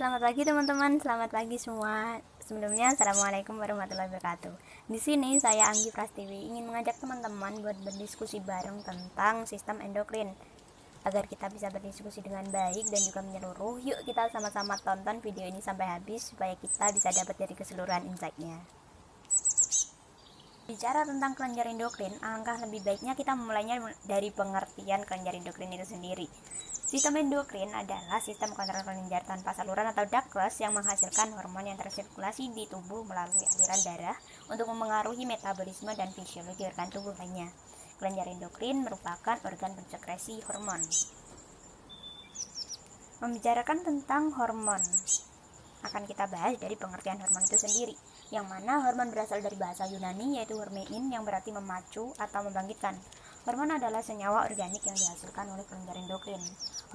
Selamat pagi teman-teman, selamat pagi semua. Sebelumnya, Assalamualaikum warahmatullahi wabarakatuh. Di sini saya Anggi Prastiwi ingin mengajak teman-teman buat berdiskusi bareng tentang sistem endokrin. Agar kita bisa berdiskusi dengan baik dan juga menyeluruh, yuk kita sama-sama tonton video ini sampai habis supaya kita bisa dapat dari keseluruhan insight-nya. Bicara tentang kelenjar endokrin, alangkah lebih baiknya kita memulainya dari pengertian kelenjar endokrin itu sendiri. Sistem endokrin adalah sistem kontrol kelenjar tanpa saluran atau ductless yang menghasilkan hormon yang tersirkulasi di tubuh melalui aliran darah untuk memengaruhi metabolisme dan fisiologi organ tubuh lainnya. Kelenjar endokrin merupakan organ pensekresi hormon. Membicarakan tentang hormon, akan kita bahas dari pengertian hormon itu sendiri, yang mana hormon berasal dari bahasa Yunani yaitu hormein yang berarti memacu atau membangkitkan. Hormon adalah senyawa organik yang dihasilkan oleh kelenjar endokrin.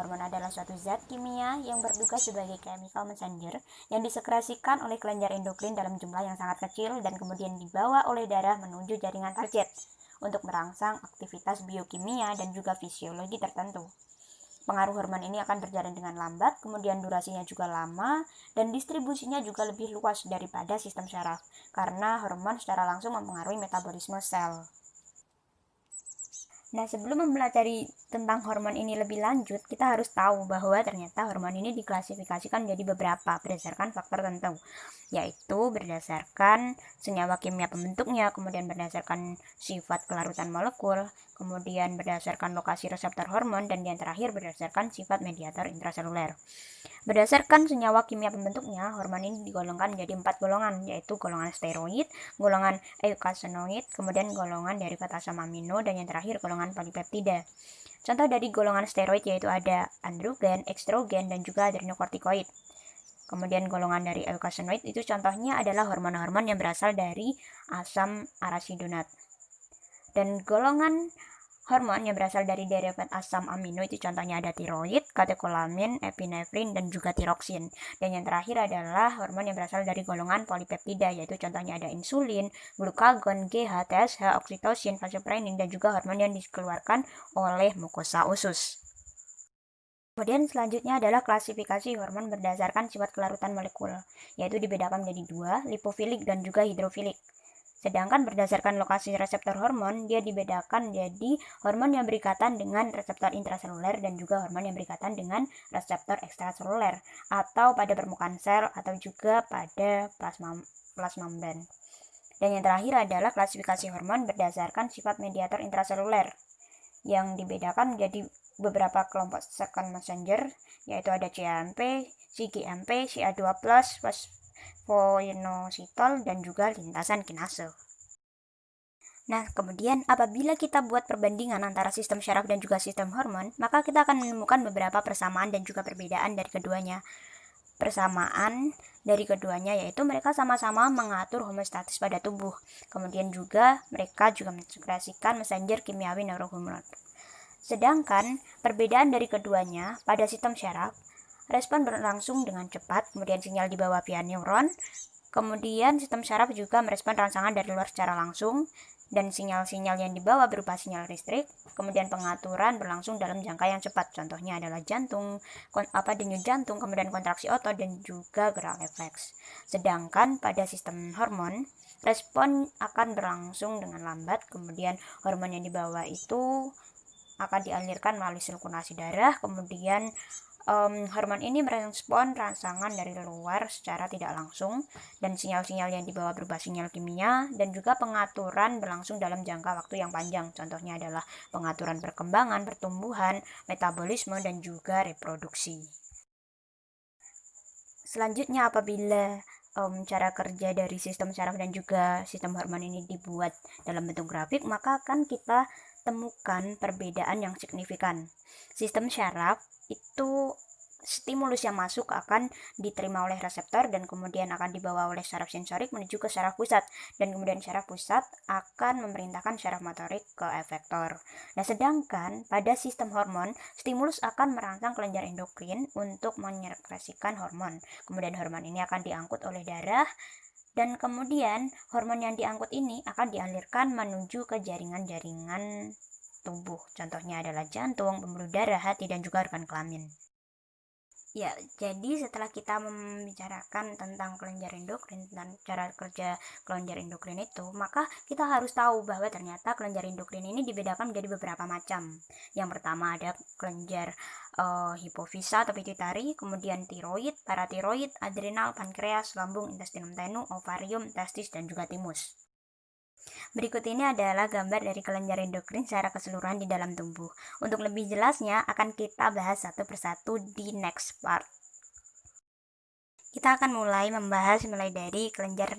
Hormon adalah suatu zat kimia yang bertugas sebagai chemical messenger yang disekresikan oleh kelenjar endokrin dalam jumlah yang sangat kecil dan kemudian dibawa oleh darah menuju jaringan target untuk merangsang aktivitas biokimia dan juga fisiologi tertentu. Pengaruh hormon ini akan berjalan dengan lambat, kemudian durasinya juga lama, dan distribusinya juga lebih luas daripada sistem syaraf, karena hormon secara langsung mempengaruhi metabolisme sel. Nah, sebelum mempelajari tentang hormon ini lebih lanjut, kita harus tahu bahwa ternyata hormon ini diklasifikasikan menjadi beberapa berdasarkan faktor tertentu, yaitu berdasarkan senyawa kimia pembentuknya, kemudian berdasarkan sifat kelarutan molekul, kemudian berdasarkan lokasi reseptor hormon, dan yang terakhir berdasarkan sifat mediator intraseluler. Berdasarkan senyawa kimia pembentuknya, hormon ini digolongkan menjadi 4 golongan, yaitu golongan steroid, golongan eukasenoid, kemudian golongan derivat asam amino, dan yang terakhir golongan polipeptida. Contoh dari golongan steroid yaitu ada androgen, estrogen, dan juga adrenokortikoid. Kemudian golongan dari eukasenoid itu contohnya adalah hormon-hormon yang berasal dari asam arasidonat. Dan golongan hormon yang berasal dari derivat asam amino itu contohnya ada tiroid, katekolamin, epinefrin, dan juga tiroksin. Dan yang terakhir adalah hormon yang berasal dari golongan polipeptida, yaitu contohnya ada insulin, glukagon, GH, TSH, oksitosin, vasopressin, dan juga hormon yang dikeluarkan oleh mukosa usus. Kemudian selanjutnya adalah klasifikasi hormon berdasarkan sifat kelarutan molekul, yaitu dibedakan menjadi dua, lipofilik dan juga hidrofilik. Sedangkan berdasarkan lokasi reseptor hormon, dia dibedakan menjadi hormon yang berikatan dengan reseptor intraseluler dan juga hormon yang berikatan dengan reseptor ekstraseluler atau pada permukaan sel atau juga pada plasma membran. Dan yang terakhir adalah klasifikasi hormon berdasarkan sifat mediator intraseluler yang dibedakan menjadi beberapa kelompok second messenger, yaitu ada CAMP, CGMP, CA2+, fosfoinositol, dan juga lintasan kinase. Nah, kemudian apabila kita buat perbandingan antara sistem syaraf dan juga sistem hormon, maka kita akan menemukan beberapa persamaan dan juga perbedaan dari keduanya. Persamaan dari keduanya yaitu mereka sama-sama mengatur homeostatis pada tubuh. Kemudian juga mereka juga mensekresikan messenger kimiawi neurohormon. Sedangkan perbedaan dari keduanya pada sistem syaraf, respon berlangsung dengan cepat, kemudian sinyal dibawa via neuron. Kemudian sistem syaraf juga merespon rangsangan dari luar secara langsung, dan sinyal-sinyal yang dibawa berupa sinyal listrik. Kemudian pengaturan berlangsung dalam jangka yang cepat, contohnya adalah jantung, denyut jantung, kemudian kontraksi otot, dan juga gerak refleks. Sedangkan pada sistem hormon, respon akan berlangsung dengan lambat, kemudian hormon yang dibawa itu akan dialirkan melalui sirkulasi darah, kemudian hormon ini merespon rangsangan dari luar secara tidak langsung, dan sinyal-sinyal yang dibawa berupa sinyal kimia, dan juga pengaturan berlangsung dalam jangka waktu yang panjang. Contohnya adalah pengaturan perkembangan, pertumbuhan, metabolisme, dan juga reproduksi. Selanjutnya, apabila cara kerja dari sistem syaraf dan juga sistem hormon ini dibuat dalam bentuk grafik, maka akan kita temukan perbedaan yang signifikan. Sistem syaraf itu stimulus yang masuk akan diterima oleh reseptor dan kemudian akan dibawa oleh saraf sensorik menuju ke saraf pusat, dan kemudian saraf pusat akan memerintahkan saraf motorik ke efektor. Nah, sedangkan pada sistem hormon, stimulus akan merangsang kelenjar endokrin untuk menyekresikan hormon. Kemudian hormon ini akan diangkut oleh darah, dan kemudian hormon yang diangkut ini akan dialirkan menuju ke jaringan-jaringan tubuh. Contohnya adalah jantung, pembuluh darah, hati, dan juga organ kelamin. Ya, jadi setelah kita membicarakan tentang kelenjar endokrin dan cara kerja kelenjar endokrin itu, maka kita harus tahu bahwa ternyata kelenjar endokrin ini dibedakan menjadi beberapa macam. Yang pertama ada kelenjar hipofisa atau pituitari, kemudian tiroid, paratiroid, adrenal, pankreas, lambung, intestinum tenue, ovarium, testis, dan juga timus. Berikut ini adalah gambar dari kelenjar endokrin secara keseluruhan di dalam tubuh. Untuk lebih jelasnya akan kita bahas satu persatu di next part. Kita akan mulai dari kelenjar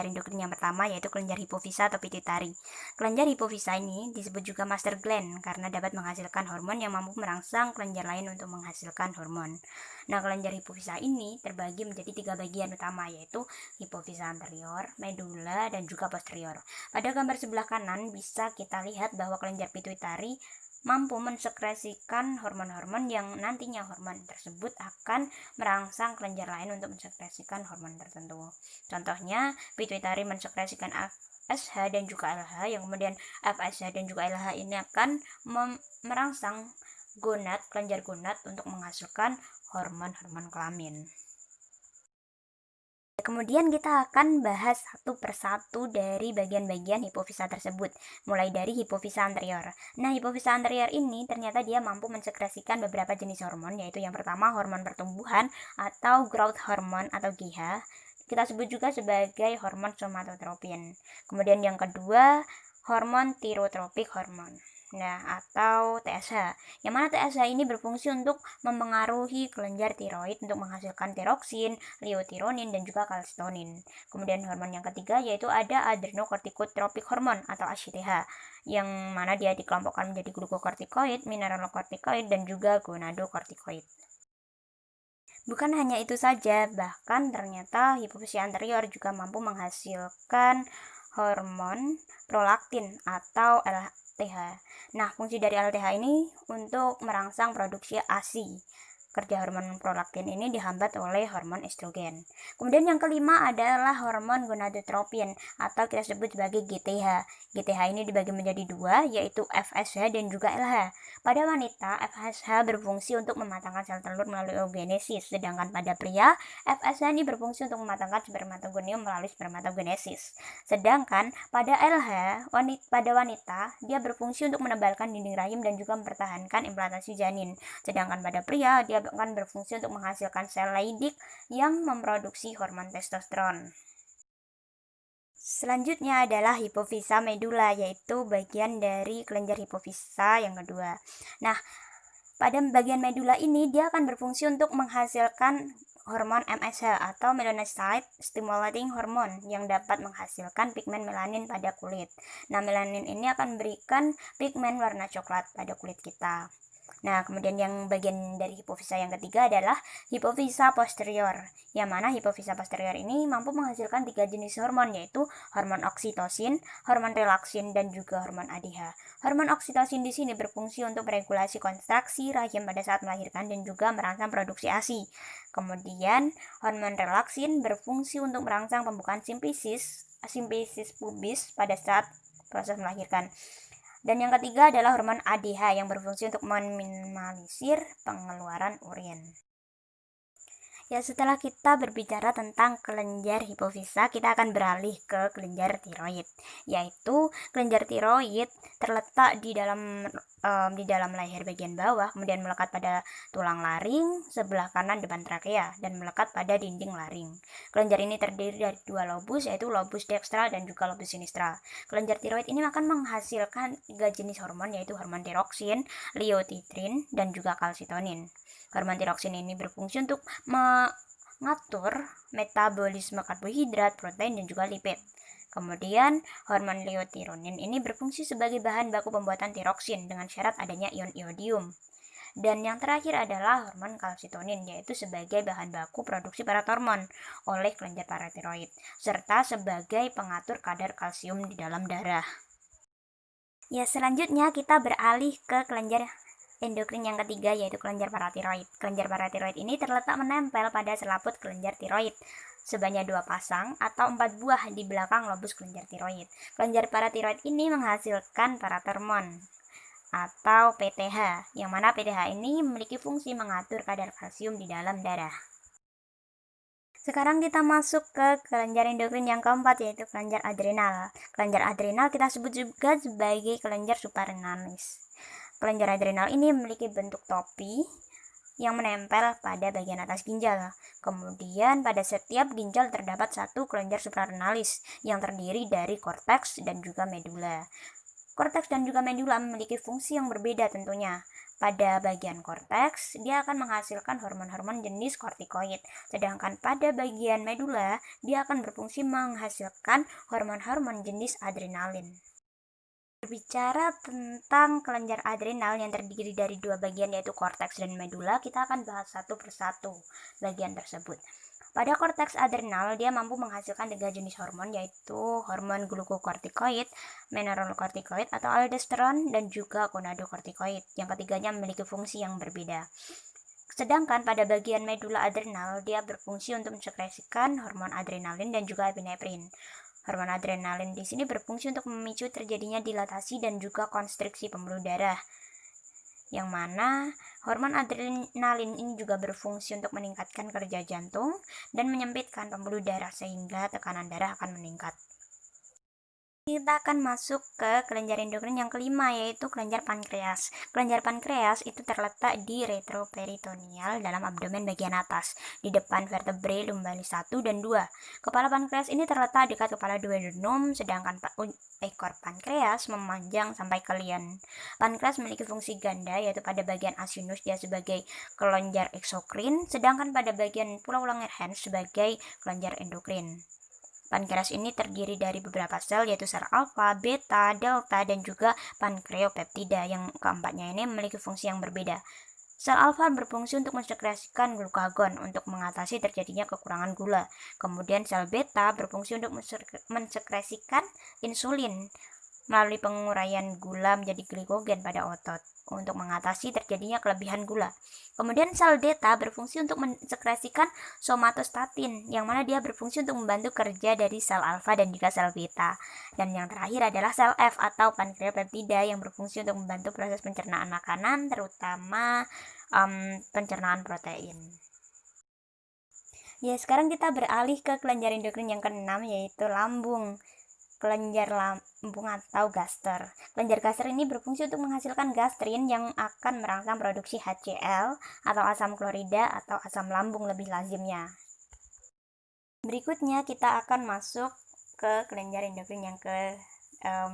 endokrin yang pertama, yaitu kelenjar hipofisa atau pituitari. Kelenjar hipofisa ini disebut juga master gland karena dapat menghasilkan hormon yang mampu merangsang kelenjar lain untuk menghasilkan hormon. Nah, kelenjar hipofisa ini terbagi menjadi 3 bagian utama, yaitu hipofisa anterior, medula, dan juga posterior. Pada gambar sebelah kanan bisa kita lihat bahwa kelenjar pituitari mampu mensekresikan hormon-hormon yang nantinya hormon tersebut akan merangsang kelenjar lain untuk mensekresikan hormon tertentu. Contohnya, pituitari mensekresikan FSH dan juga LH, yang kemudian FSH dan juga LH ini akan merangsang kelenjar gonad untuk menghasilkan hormon-hormon kelamin. Kemudian kita akan bahas satu persatu dari bagian-bagian hipofisa tersebut, mulai dari hipofisa anterior. Nah, hipofisa anterior ini ternyata dia mampu mensekresikan beberapa jenis hormon, yaitu yang pertama hormon pertumbuhan atau growth hormone atau GH. Kita sebut juga sebagai hormon somatotropin. Kemudian yang kedua, hormon tirotropik hormon. Nah, atau TSH. Yang mana TSH ini berfungsi untuk mempengaruhi kelenjar tiroid untuk menghasilkan tiroksin, liutironin, dan juga kalsitonin. Kemudian hormon yang ketiga yaitu ada adrenokortikotropic hormone atau ACTH, yang mana dia dikelompokkan menjadi glukokortikoid, mineralokortikoid, dan juga gonadokortikoid. Bukan hanya itu saja, bahkan ternyata hipofisa anterior juga mampu menghasilkan hormon prolaktin atau LTH. Nah, fungsi dari LTH ini untuk merangsang produksi ASI. Kerja hormon prolaktin ini dihambat oleh hormon estrogen. Kemudian yang kelima adalah hormon gonadotropin atau kita sebut sebagai GTH. GTH ini dibagi menjadi dua, yaitu FSH dan juga LH. Pada wanita, FSH berfungsi untuk mematangkan sel telur melalui oogenesis, sedangkan pada pria, FSH ini berfungsi untuk mematangkan spermatogonium melalui spermatogenesis. Sedangkan pada LH, pada wanita, dia berfungsi untuk menebalkan dinding rahim dan juga mempertahankan implantasi janin. Sedangkan pada pria, dia akan berfungsi untuk menghasilkan sel Leydig yang memproduksi hormon testosteron. Selanjutnya adalah hipofisa medula, yaitu bagian dari kelenjar hipofisa yang kedua. Nah, pada bagian medula ini dia akan berfungsi untuk menghasilkan hormon MSH atau melanocyte stimulating hormone yang dapat menghasilkan pigmen melanin pada kulit. Nah, melanin ini akan memberikan pigmen warna coklat pada kulit kita. Nah, kemudian yang bagian dari hipofisa yang ketiga adalah hipofisa posterior, yang mana hipofisa posterior ini mampu menghasilkan 3 jenis hormon, yaitu hormon oksitosin, hormon relaksin, dan juga hormon ADH. Hormon oksitosin di sini berfungsi untuk meregulasi kontraksi rahim pada saat melahirkan dan juga merangsang produksi ASI. Kemudian, hormon relaksin berfungsi untuk merangsang pembukaan simfisis pubis pada saat proses melahirkan. Dan yang ketiga adalah hormon ADH yang berfungsi untuk meminimalisir pengeluaran urin. Ya, setelah kita berbicara tentang kelenjar hipofisa, kita akan beralih ke kelenjar tiroid. Yaitu kelenjar tiroid terletak di dalam leher bagian bawah, kemudian melekat pada tulang laring sebelah kanan depan trakea dan melekat pada dinding laring. Kelenjar ini terdiri dari 2 lobus, yaitu lobus dextra dan juga lobus sinistra. Kelenjar tiroid ini akan menghasilkan 3 jenis hormon, yaitu hormon tiroksin, liotitrin, dan juga kalsitonin. Hormon tiroksin ini berfungsi untuk mengatur metabolisme karbohidrat, protein, dan juga lipid. Kemudian, hormon liutironin ini berfungsi sebagai bahan baku pembuatan tiroksin dengan syarat adanya ion iodium. Dan yang terakhir adalah hormon kalsitonin, yaitu sebagai bahan baku produksi paratormon oleh kelenjar paratiroid, serta sebagai pengatur kadar kalsium di dalam darah. Ya, selanjutnya kita beralih ke kelenjar endokrin yang ketiga, yaitu kelenjar paratiroid. Kelenjar paratiroid ini terletak menempel pada selaput kelenjar tiroid sebanyak 2 pasang atau 4 buah di belakang lobus kelenjar tiroid. Kelenjar paratiroid ini menghasilkan paratormon. atau PTH, yang mana PTH ini memiliki fungsi mengatur kadar kalsium di dalam darah. Sekarang kita masuk ke kelenjar endokrin yang keempat, yaitu kelenjar adrenal. Kelenjar adrenal kita sebut juga sebagai kelenjar suprarenalis. Kelenjar adrenal ini memiliki bentuk topi yang menempel pada bagian atas ginjal. Kemudian pada setiap ginjal terdapat satu kelenjar suprarenalis yang terdiri dari korteks dan juga medula. Korteks dan juga medula memiliki fungsi yang berbeda tentunya. Pada bagian korteks, dia akan menghasilkan hormon-hormon jenis kortikoid. Sedangkan pada bagian medula, dia akan berfungsi menghasilkan hormon-hormon jenis adrenalin. Berbicara tentang kelenjar adrenal yang terdiri dari dua bagian, yaitu korteks dan medula, kita akan bahas satu persatu bagian tersebut. Pada korteks adrenal, dia mampu menghasilkan 3 jenis hormon, yaitu hormon glukokortikoid, mineralokortikoid atau aldosteron, dan juga gonadokortikoid. Yang ketiganya memiliki fungsi yang berbeda. Sedangkan pada bagian medula adrenal, dia berfungsi untuk mensekresikan hormon adrenalin dan juga epinefrin. Hormon adrenalin di sini berfungsi untuk memicu terjadinya dilatasi dan juga konstriksi pembuluh darah, yang mana hormon adrenalin ini juga berfungsi untuk meningkatkan kerja jantung dan menyempitkan pembuluh darah sehingga tekanan darah akan meningkat. Kita akan masuk ke kelenjar endokrin yang kelima, yaitu kelenjar pankreas. Kelenjar pankreas itu terletak di retroperitoneal dalam abdomen bagian atas, di depan vertebrae lumbalis 1 dan 2. Kepala pankreas ini terletak dekat kepala duodenum, sedangkan ekor pankreas memanjang sampai ke lien. Pankreas memiliki fungsi ganda, yaitu pada bagian asinus dia sebagai kelenjar eksokrin, sedangkan pada bagian pulau Langerhans sebagai kelenjar endokrin. Pankreas ini terdiri dari beberapa sel, yaitu sel alfa, beta, delta, dan juga pankreopeptida. Yang keempatnya ini memiliki fungsi yang berbeda. Sel alfa berfungsi untuk mensekresikan glukagon untuk mengatasi terjadinya kekurangan gula. Kemudian sel beta berfungsi untuk mensekresikan insulin melalui penguraian gula menjadi glikogen pada otot untuk mengatasi terjadinya kelebihan gula. Kemudian sel delta berfungsi untuk mensekresikan somatostatin, yang mana dia berfungsi untuk membantu kerja dari sel alfa dan juga sel beta. Dan yang terakhir adalah sel F atau pankreopeptida yang berfungsi untuk membantu proses pencernaan makanan, terutama pencernaan protein. Ya, sekarang kita beralih ke kelenjar endokrin yang keenam, yaitu lambung. Kelenjar lambung atau gaster. Kelenjar gaster ini berfungsi untuk menghasilkan gastrin yang akan merangsang produksi HCl atau asam klorida atau asam lambung lebih lazimnya. Berikutnya kita akan masuk ke kelenjar endokrin yang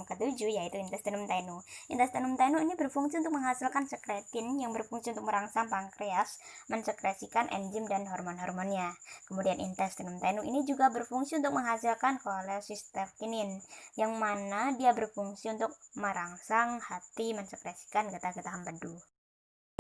ketujuh, yaitu intestinum tenu. Intestinum tenu ini berfungsi untuk menghasilkan sekretin yang berfungsi untuk merangsang pankreas mensekresikan enzim dan hormon-hormonnya. Kemudian intestinum tenu ini juga berfungsi untuk menghasilkan kolesistekinin, yang mana dia berfungsi untuk merangsang hati mensekresikan getah-getah empedu.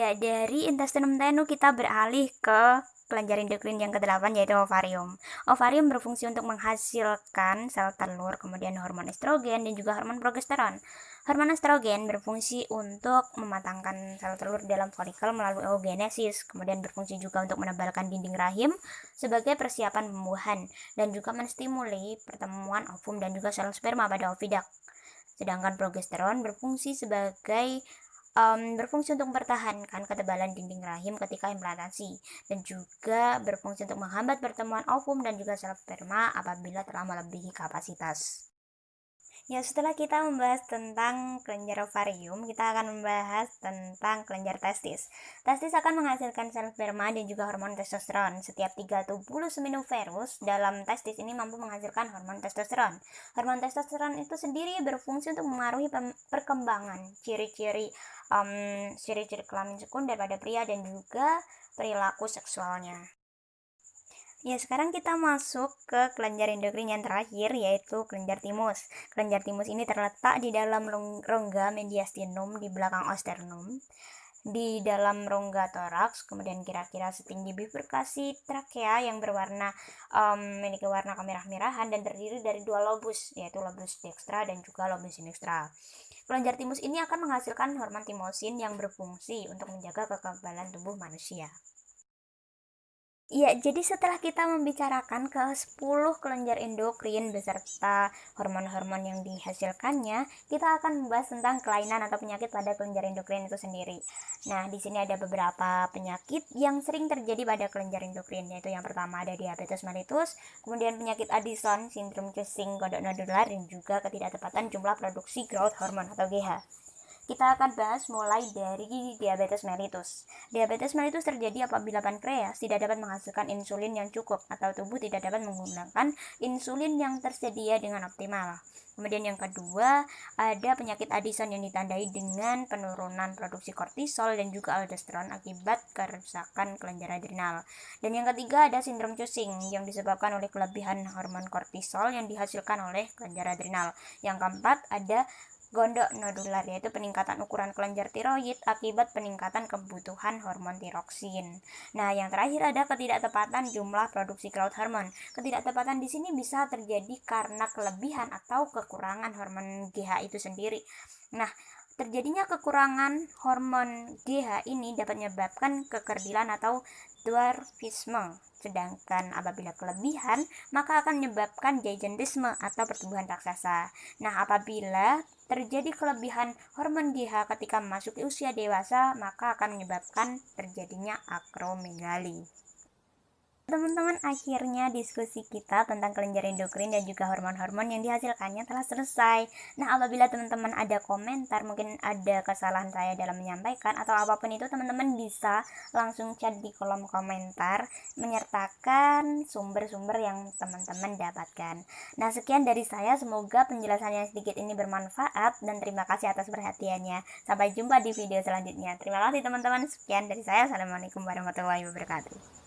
Ya, dari intestinum tenu kita beralih ke kelenjar endokrin yang ke-8, yaitu ovarium. Ovarium berfungsi untuk menghasilkan sel telur, kemudian hormon estrogen dan juga hormon progesteron. Hormon estrogen berfungsi untuk mematangkan sel telur dalam folikel melalui oogenesis, kemudian berfungsi juga untuk menebalkan dinding rahim sebagai persiapan pembuahan dan juga menstimuli pertemuan ovum dan juga sel sperma pada ovidak. Sedangkan progesteron berfungsi untuk mempertahankan ketebalan dinding rahim ketika implantasi dan juga berfungsi untuk menghambat pertemuan ovum dan juga sel sperma apabila telah melebihi kapasitas. Ya, setelah kita membahas tentang kelenjar ovarium, kita akan membahas tentang kelenjar testis. Testis akan menghasilkan sel sperma dan juga hormon testosteron. Setiap 3 tubulus seminiferus dalam testis ini mampu menghasilkan hormon testosteron. Hormon testosteron itu sendiri berfungsi untuk memengaruhi perkembangan ciri-ciri kelamin sekunder pada pria dan juga perilaku seksualnya. Ya, sekarang kita masuk ke kelenjar endokrin yang terakhir, yaitu kelenjar timus. Kelenjar timus ini terletak di dalam rongga mediastinum di belakang osternum, di dalam rongga toraks, kemudian kira-kira setinggi bifurkasi trakea yang memiliki warna kemerah-merahan dan terdiri dari 2 lobus, yaitu lobus dextra dan juga lobus sinistra. Kelenjar timus ini akan menghasilkan hormon timosin yang berfungsi untuk menjaga kekebalan tubuh manusia. Ya, jadi setelah kita membicarakan ke 10 kelenjar endokrin beserta hormon-hormon yang dihasilkannya, kita akan membahas tentang kelainan atau penyakit pada kelenjar endokrin itu sendiri. Nah, di sini ada beberapa penyakit yang sering terjadi pada kelenjar endokrin, yaitu yang pertama ada diabetes mellitus, kemudian penyakit Addison, sindrom Cushing, kodok nodular, dan juga ketidaktepatan jumlah produksi growth hormone atau GH. Kita akan bahas mulai dari diabetes mellitus. Diabetes mellitus terjadi apabila pankreas tidak dapat menghasilkan insulin yang cukup atau tubuh tidak dapat menggunakan insulin yang tersedia dengan optimal. Kemudian yang kedua, ada penyakit Addison yang ditandai dengan penurunan produksi kortisol dan juga aldosteron akibat kerusakan kelenjar adrenal. Dan yang ketiga, ada sindrom Cushing yang disebabkan oleh kelebihan hormon kortisol yang dihasilkan oleh kelenjar adrenal. Yang keempat, ada gondok nodular, yaitu peningkatan ukuran kelenjar tiroid akibat peningkatan kebutuhan hormon tiroksin. Nah, yang terakhir ada ketidaktepatan jumlah produksi growth hormone. Ketidaktepatan di sini bisa terjadi karena kelebihan atau kekurangan hormon GH itu sendiri. Nah, terjadinya kekurangan hormon GH ini dapat menyebabkan kekerdilan atau dwarfisme. Sedangkan apabila kelebihan, maka akan menyebabkan gigantisme atau pertumbuhan raksasa. Nah, apabila terjadi kelebihan hormon GH ketika memasuki usia dewasa, maka akan menyebabkan terjadinya akromegali. Teman-teman, akhirnya diskusi kita tentang kelenjar endokrin dan juga hormon-hormon yang dihasilkannya telah selesai. Nah, apabila teman-teman ada komentar, mungkin ada kesalahan saya dalam menyampaikan atau apapun itu, teman-teman bisa langsung chat di kolom komentar menyertakan sumber-sumber yang teman-teman dapatkan. Nah, sekian dari saya, semoga penjelasannya sedikit ini bermanfaat dan terima kasih atas perhatiannya. Sampai jumpa di video selanjutnya. Terima kasih teman-teman, sekian dari saya. Assalamualaikum warahmatullahi wabarakatuh.